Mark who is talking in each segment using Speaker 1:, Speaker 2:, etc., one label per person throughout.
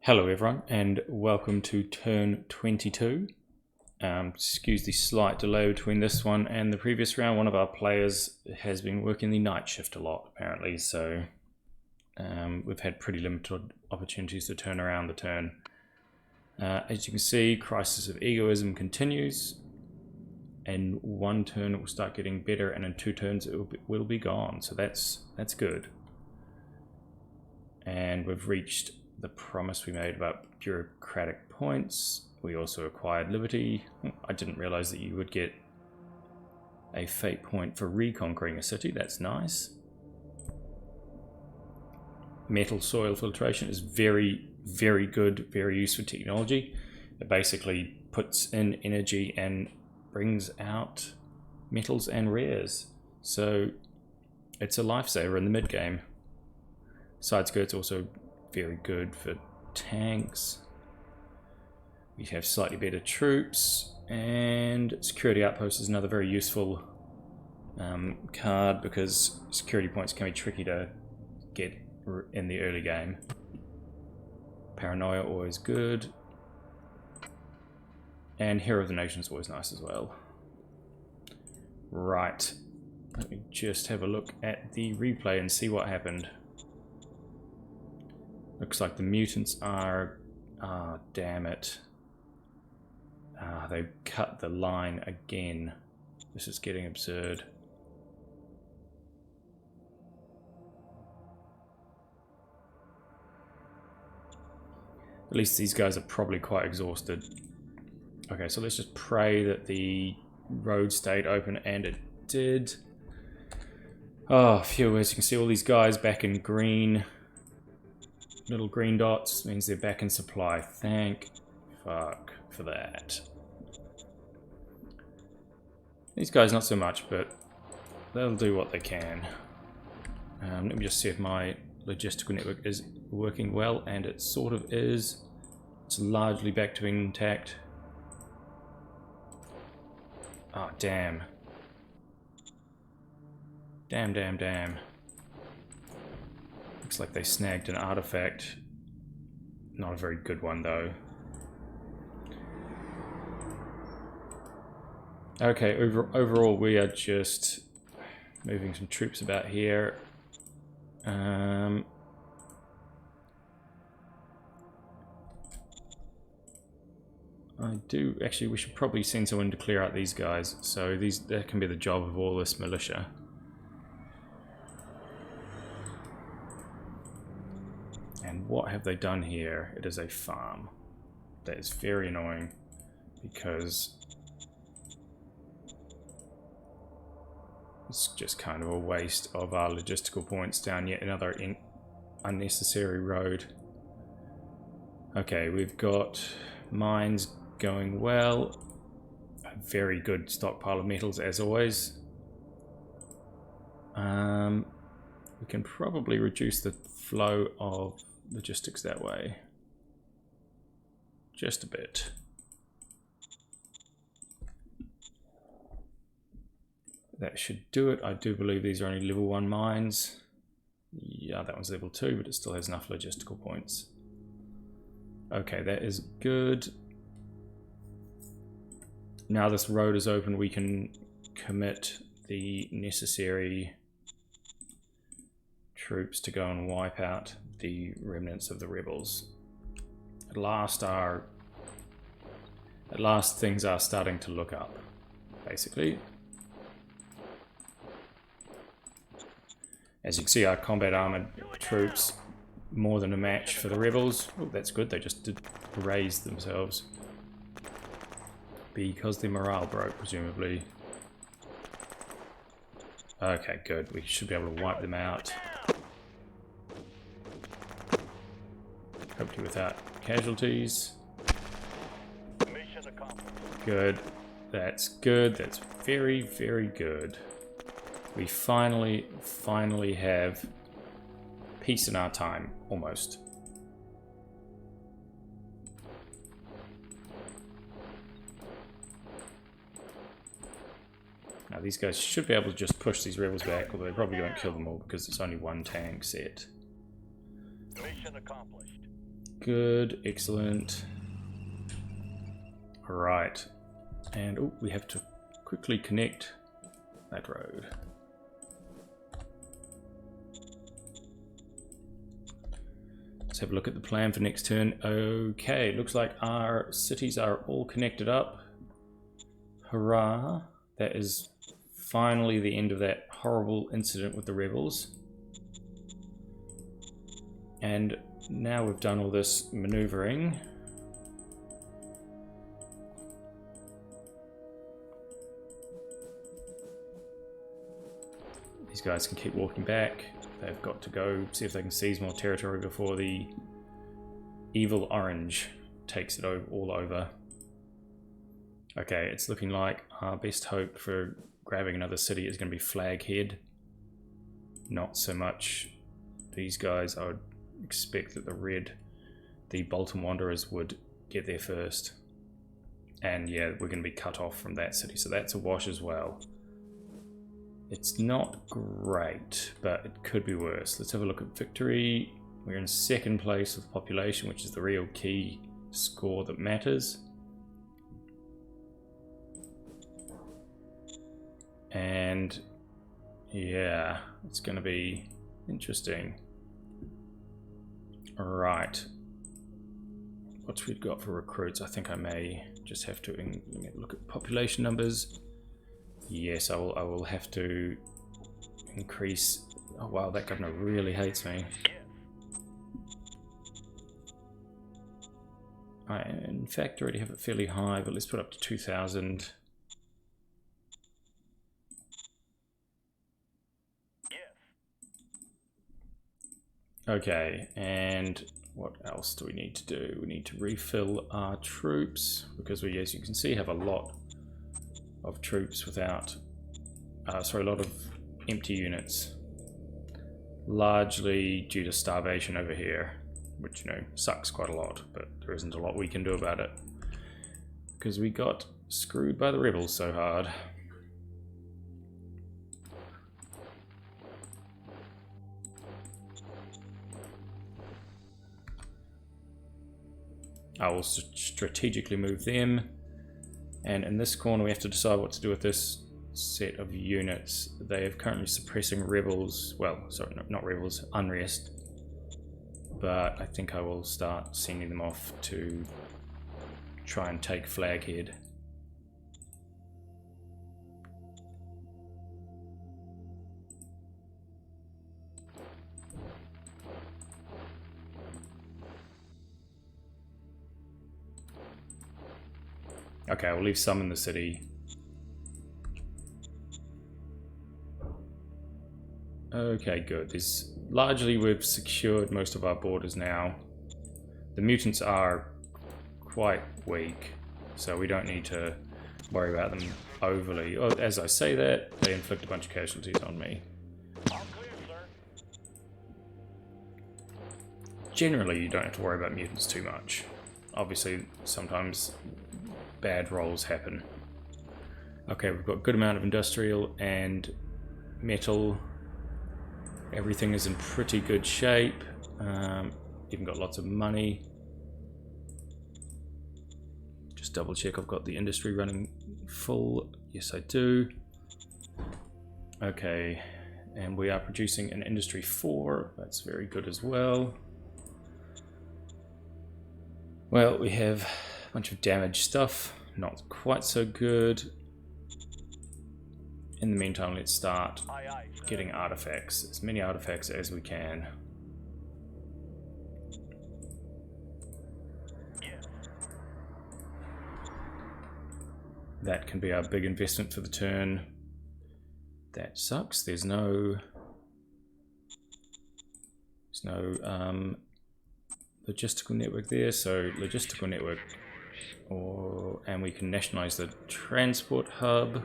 Speaker 1: Hello everyone and welcome to turn 22. Excuse the slight delay between this one and the previous round. One of our players has been working the night shift a lot apparently, so we've had pretty limited opportunities to turn around the turn. As you can see, crisis of egoism continues. In one turn it will start getting better, and in 2 turns it will be gone, so that's good. And we've reached the promise we made about bureaucratic points. We also acquired liberty. I didn't realize that you would get a fate point for reconquering a city. That's nice. Metal soil filtration is very, very good, very useful technology. It basically puts in energy and brings out metals and rares. So it's a lifesaver in the mid game. Side skirt's also very good for tanks. We have slightly better troops, and security outpost is another very useful card because security points can be tricky to get in the early game. Paranoia always good, and Hero of the Nation is always nice as well. Right, let me just have a look at the replay and see what happened. Looks like the mutants are... ah, damn it. They cut the line again. This is getting absurd. At least these guys are probably quite exhausted. Okay, so let's just pray that the road stayed open, and it did. Oh, phew, as you can see, all these guys back in green. Little green dots means they're back in supply. Thank fuck for that. These guys not so much, but they'll do what they can. Let me just see if my logistical network is working well, and it sort of is. It's largely back to being intact. Oh, damn. Damn. Looks like they snagged an artifact. Not a very good one, though. Okay, overall we are just moving some troops about here. Actually, we should probably send someone to clear out these guys. So that can be the job of all this militia. And what have they done here? It is a farm. That is very annoying because it's just kind of a waste of our logistical points down yet another unnecessary road. Okay, we've got mines going well. A very good stockpile of metals as always. We can probably reduce the flow of logistics that way. Just a bit. That should do it. I do believe these are only level 1 mines. Yeah, that one's level 2, but it still has enough logistical points. Okay, that is good. Now this road is open, we can commit the necessary troops to go and wipe out the remnants of the rebels. At last things are starting to look up, basically. As you can see, our combat armored troops more than a match for the rebels. Oh, that's good, they just did raise themselves. Because their morale broke, presumably. Okay, good. We should be able to wipe them out. Hopefully without casualties. Good. That's good. That's very, very good. We finally have peace in our time, almost. Now these guys should be able to just push these rebels back, although they probably won't kill them all because it's only 1 tank set.
Speaker 2: Mission accomplished.
Speaker 1: good. Excellent. Alright. And oh, we have to quickly connect that road. Let's have a look at the plan for next turn. Okay, looks like our cities are all connected up. Hurrah. That is finally the end of that horrible incident with the rebels. And now we've done all this maneuvering. These guys can keep walking back. They've got to go see if they can seize more territory before the evil orange takes it all over. Okay, it's looking like our best hope for grabbing another city is going to be Flaghead. Not so much these guys. I would expect that the Bolton Wanderers would get there first. And yeah, we're going to be cut off from that city, so that's a wash as well. It's not great, but it could be worse. Let's have a look at victory. We're in second place with population, which is the real key score that matters. And yeah, it's going to be interesting. Alright. What's we've got for recruits? I think I may just have to look at population numbers. Yes, I will have to increase. Oh wow, that governor really hates me. I in fact already have it fairly high, but let's put up to 2,000. Okay, and what else do we need to do? We need to refill our troops because we, as you can see, have a lot of troops without, sorry, a lot of empty units, largely due to starvation over here, which, you know, sucks quite a lot, but there isn't a lot we can do about it because we got screwed by the rebels so hard. I will strategically move them. And in this corner we have to decide what to do with this set of units. They are currently suppressing rebels, well, sorry, not rebels, unrest. But I think I will start sending them off to try and take Flaghead. Okay, we'll leave some in the city. Okay, good. Largely we've secured most of our borders now. The mutants are quite weak, so we don't need to worry about them overly. Oh, as I say that, they inflict a bunch of casualties on me.
Speaker 2: All clear, sir.
Speaker 1: Generally, you don't have to worry about mutants too much. Obviously, sometimes bad rolls happen. Okay, we've got a good amount of industrial and metal. Everything is in pretty good shape. Even got lots of money. Just double check I've got the industry running full. Yes, I do. Okay, and we are producing an industry 4. That's very good as well. Well, we have a bunch of damaged stuff. Not quite so good. In the meantime, let's start getting artifacts. As many artifacts as we can. That can be our big investment for the turn. That sucks. There's no logistical network there, so logistical network, and we can nationalize the transport hub.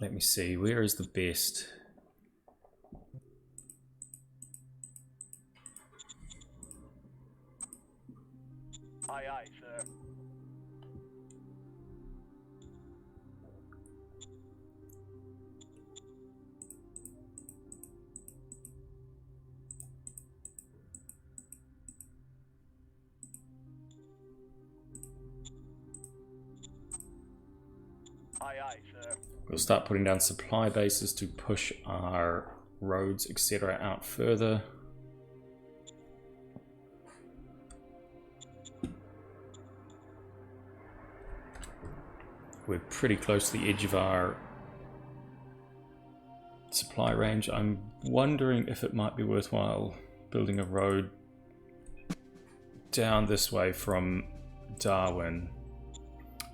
Speaker 1: Let me see, where is the best?
Speaker 2: Aye, aye, sir. Aye, aye, sir.
Speaker 1: We'll start putting down supply bases to push our roads, etc. out further. We're pretty close to the edge of our supply range. I'm wondering if it might be worthwhile building a road down this way from Darwin.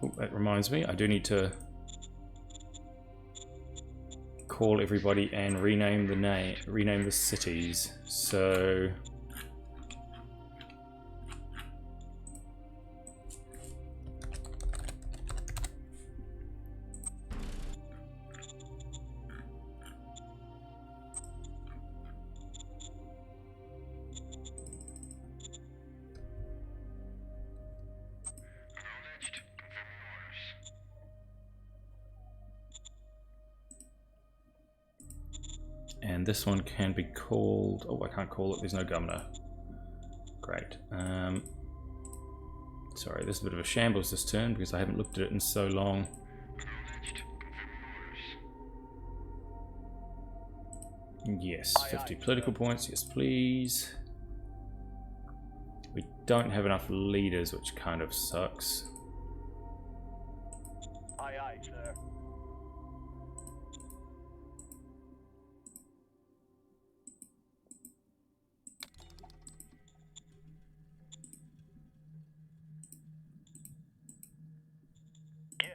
Speaker 1: Oh, that reminds me, I do need to call everybody and rename the cities. So and this one can be called, oh, I can't call it, there's no governor. Great. Sorry, this is a bit of a shambles this turn because I haven't looked at it in so long. Yes, 50 political points, yes please. We don't have enough leaders, which kind of sucks.
Speaker 2: Aye, aye, sir. Yes.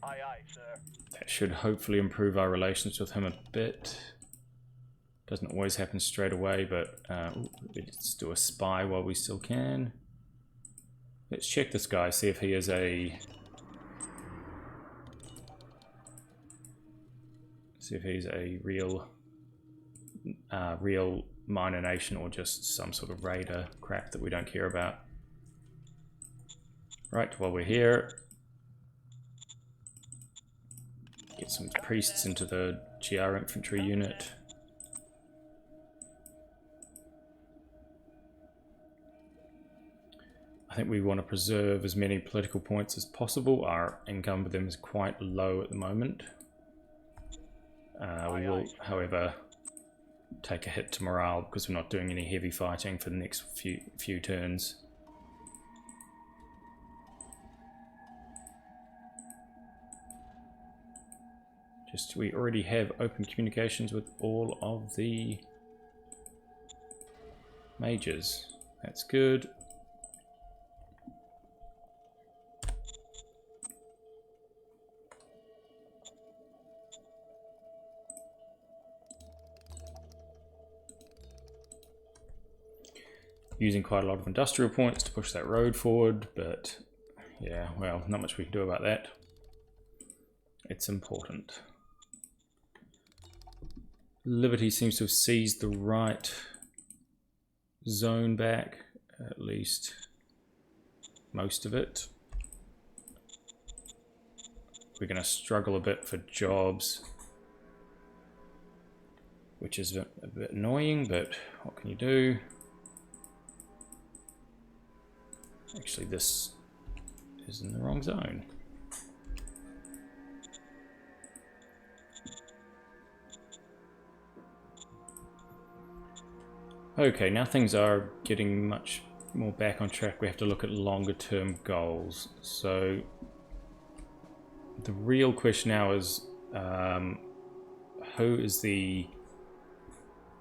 Speaker 2: Aye, aye, sir.
Speaker 1: That should hopefully improve our relations with him a bit. Doesn't always happen straight away, but let's do a spy while we still can. Let's check this guy, see if he is a... See if he's a real minor nation or just some sort of raider crap that we don't care about. Right, while we're here, get some priests into the GR infantry unit. I think we want to preserve as many political points as possible. Our income with them is quite low at the moment. We will, however, take a hit to morale because we're not doing any heavy fighting for the next few turns. We already have open communications with all of the majors. That's good. Using quite a lot of industrial points to push that road forward, but yeah, well, not much we can do about that. It's important. Liberty seems to have seized the right zone back, at least most of it. We're going to struggle a bit for jobs, which is a bit annoying, but what can you do? Actually, this is in the wrong zone. Okay, now things are getting much more back on track. We have to look at longer term goals. So the real question now is who is the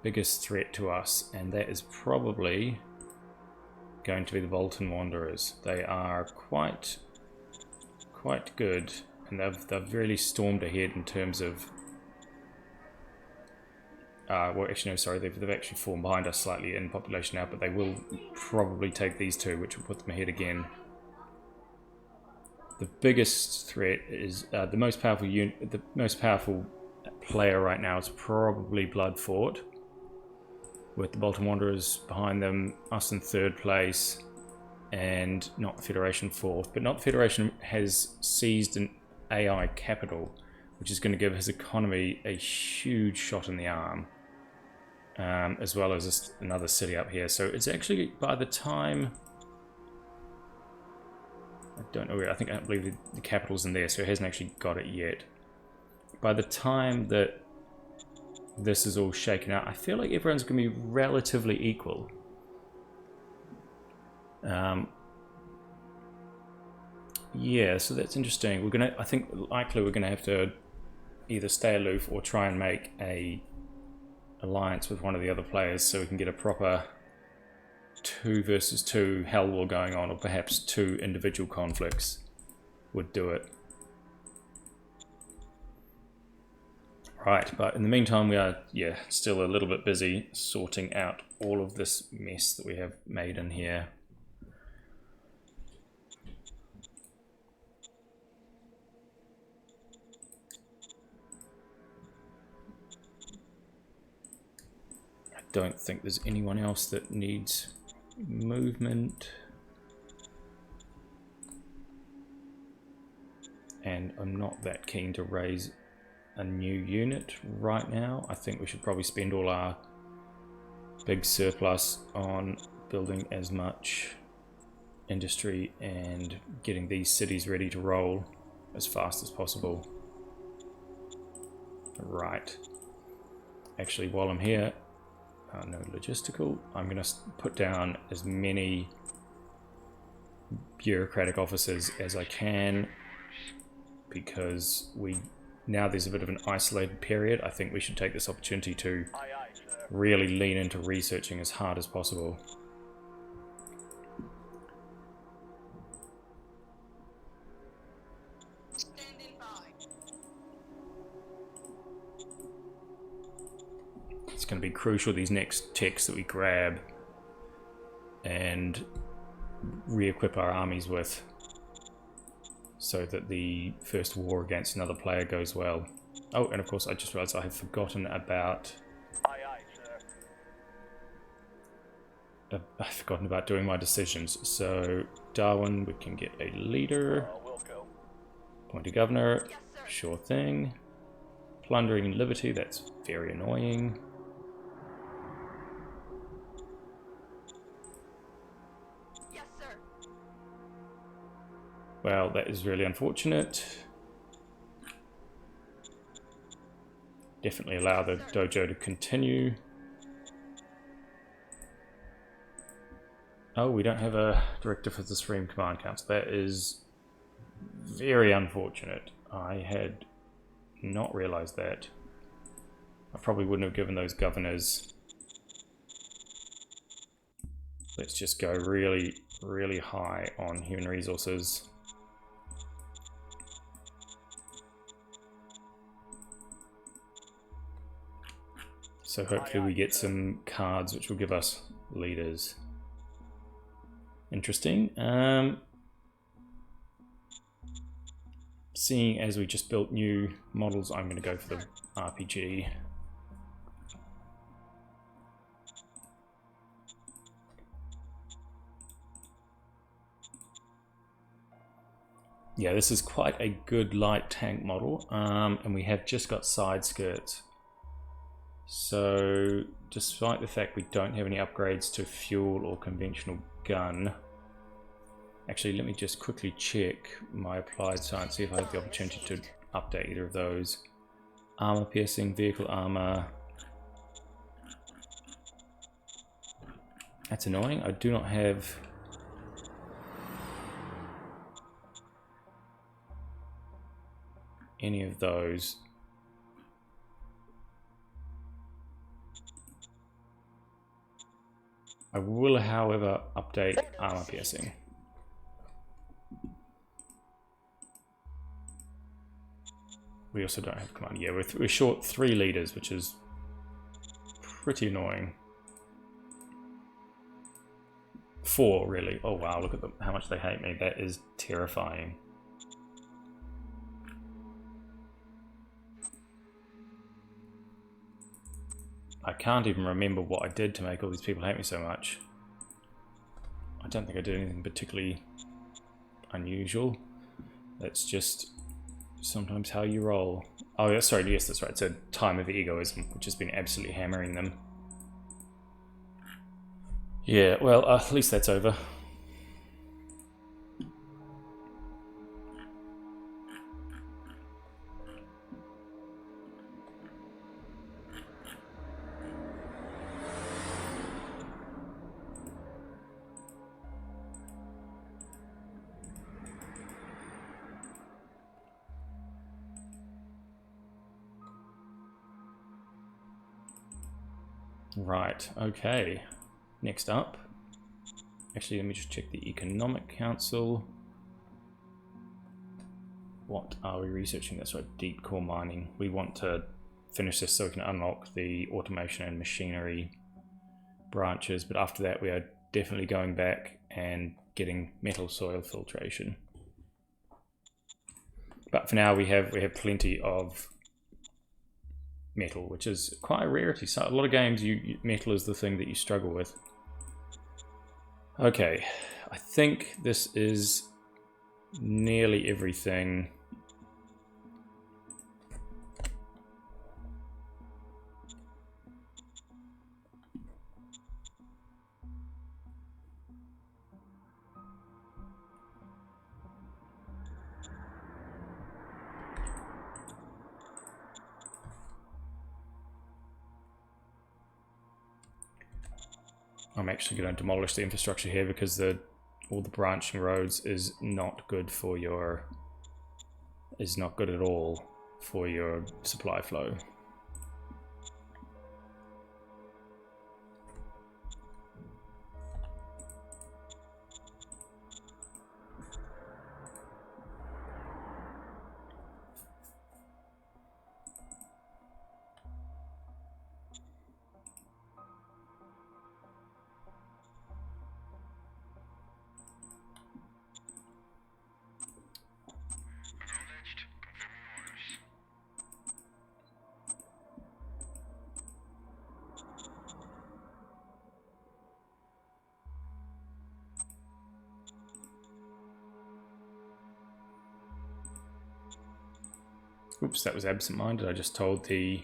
Speaker 1: biggest threat to us? And that is probably going to be the Bolton Wanderers. They are quite good, and they've really stormed ahead in terms of well, actually no, sorry, they've actually fallen behind us slightly in population now, but they will probably take these two, which will put them ahead again. The biggest threat is the most powerful player right now is probably Bloodfort, with the Bolton Wanderers behind them, us in third place, and Not the Federation fourth. But Not the Federation has seized an AI capital, which is going to give his economy a huge shot in the arm. as well as another city up here. So it's actually, by the time, I don't know where, I believe the capital's in there, so it hasn't actually got it yet. By the time that this is all shaken out, I feel like everyone's going to be relatively equal. Yeah, so that's interesting. I think likely we're gonna have to either stay aloof or try and make a alliance with one of the other players so we can get a proper 2 versus 2 hell war going on, or perhaps 2 individual conflicts would do it. Right, but in the meantime we are, still a little bit busy sorting out all of this mess that we have made in here. I don't think there's anyone else that needs movement. And I'm not that keen to raise a new unit right now. I think we should probably spend all our big surplus on building as much industry and getting these cities ready to roll as fast as possible. Right. Actually, while I'm here, no logistical, I'm going to put down as many bureaucratic officers as I can, because now there's a bit of an isolated period. I think we should take this opportunity to really lean into researching as hard as possible. It's going to be crucial, these next techs that we grab and re-equip our armies with, so that the first war against another player goes well. Oh, and of course I just realized I have forgotten about... I've forgotten about doing my decisions. So, Darwin, we can get a leader. Appoint a governor. Sure thing. Plundering liberty, that's very annoying.
Speaker 3: Yes, sir.
Speaker 1: Well, that is really unfortunate. Definitely allow the dojo to continue. Oh, we don't have a director for the Supreme Command Council. That is very unfortunate. I had not realized that. I probably wouldn't have given those governors. Let's just go really, really high on human resources. So hopefully we get some cards which will give us leaders. Interesting. Seeing as we just built new models, I'm going to go for the RPG. Yeah, this is quite a good light tank model, and we have just got side skirts. So, despite the fact we don't have any upgrades to fuel or conventional gun, actually let me just quickly check my applied science, see if I have the opportunity to update either of those. Armor piercing, vehicle armor. That's annoying. I do not have... any of those. I will, however, update armor piercing. We also don't have command. Yeah, we're short 3 leaders, which is pretty annoying. 4, really. Oh wow, look at them, how much they hate me. That is terrifying. I can't even remember what I did to make all these people hate me so much. I don't think I did anything particularly unusual. That's just sometimes how you roll. Oh, yeah, sorry, yes, that's right. It's a time of egoism, which has been absolutely hammering them. Yeah, well, at least that's over. Right, okay. Next up. Actually, let me just check the Economic Council. What are we researching? That's right, deep core mining. We want to finish this so we can unlock the automation and machinery branches, but after that we are definitely going back and getting metal soil filtration. But for now we have plenty of metal, which is quite a rarity. So a lot of games, metal is the thing that you struggle with. Okay, I think this is nearly everything. I'm actually going to demolish the infrastructure here because all the branching roads is not good for your not good at all for your supply flow. Oops, that was absent-minded. I just told the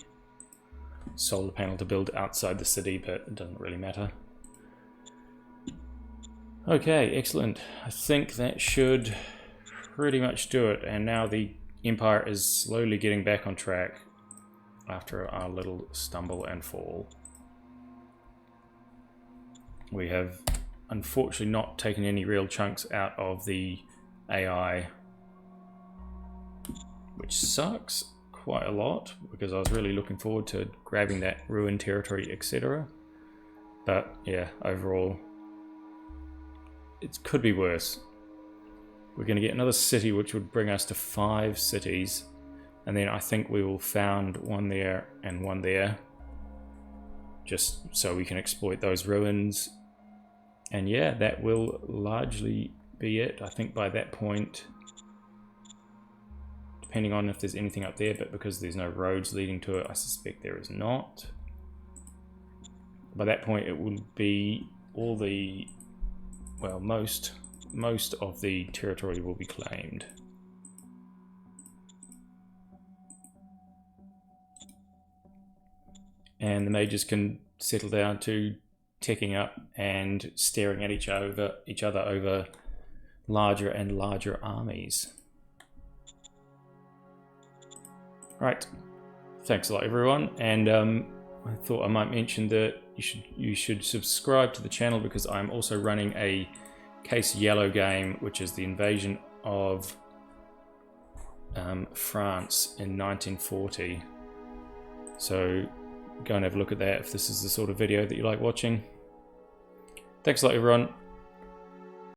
Speaker 1: solar panel to build outside the city, but it doesn't really matter. Okay, excellent. I think that should pretty much do it. And now the Empire is slowly getting back on track after our little stumble and fall. We have unfortunately not taken any real chunks out of the AI, which sucks quite a lot because I was really looking forward to grabbing that ruined territory, etc. But yeah, overall, it could be worse. We're going to get another city, which would bring us to 5 cities, and then I think we will found one there and one there, just so we can exploit those ruins. And yeah, that will largely be it. I think by that point, depending on if there's anything up there, but because there's no roads leading to it, I suspect there is not. By that point, it will be all the, well, most of the territory will be claimed. And the majors can settle down to teching up and staring at each other over larger and larger armies. Right, thanks a lot everyone, and I thought I might mention that you should subscribe to the channel because I'm also running a Case Yellow game, which is the invasion of France in 1940. So go and have a look at that if this is the sort of video that you like watching. Thanks a lot everyone.